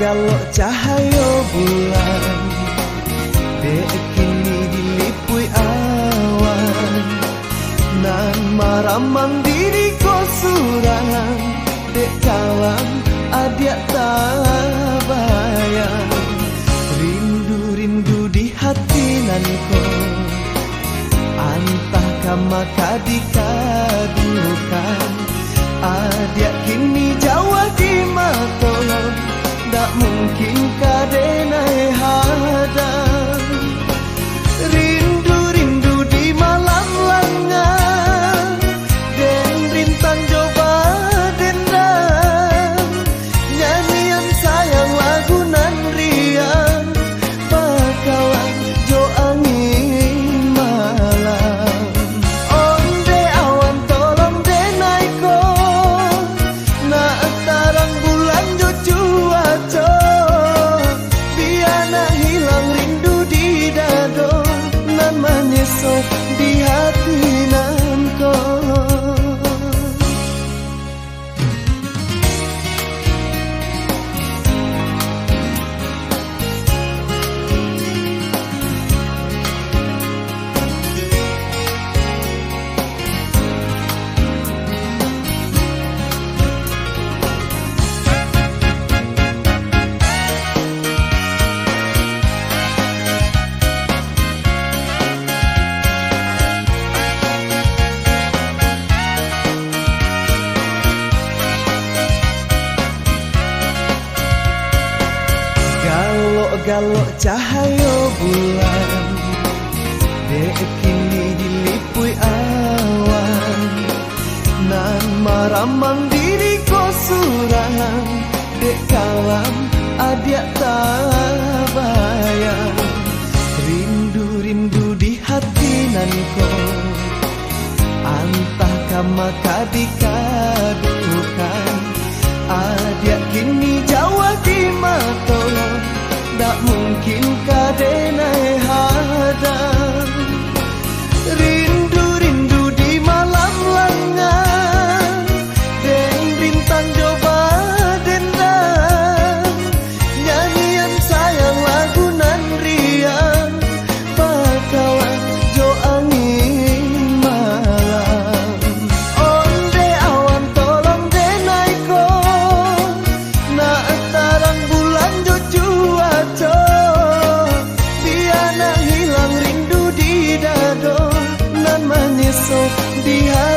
Galok-galok cahaya bulan, dek kini dilipui awan. Nan maramang diri ko surangan, dek kawan adik tak bayang. Rindu-rindu di hati nan ko, antah kamaka dikadukan. Adik kini jauh di mata, tak mungkin kadenai hadang. Rindu-rindu di malam lengang, dan rintang coba dendam. Nyanyian sayang lagu nan riang, bakawan jo angin malam. Onde awan tolong denai ko, na tarang bulan jo cuaca. Biana hilang rindu di dado, nan menyesok di hati nan ko. Galok cahaya bulan, dek kini dilipui awan. Nan maramang diri ko surangan, dek kawan adik tak bayang. Rindu-rindu di hati nan ko, antah kamaka dikadukan. Adik kini jauh di mata, tak mungkin kadenai hadang. Rindu-rindu di malam lengang, dan rintang coba dendam. Nyanyian sayang lagu nan riang, bakawan jo angin malam. Onde awan tolong denai ko, na tarang bulan jo cuaca. Biana hilang rindu di dado, nan menyesok di hati.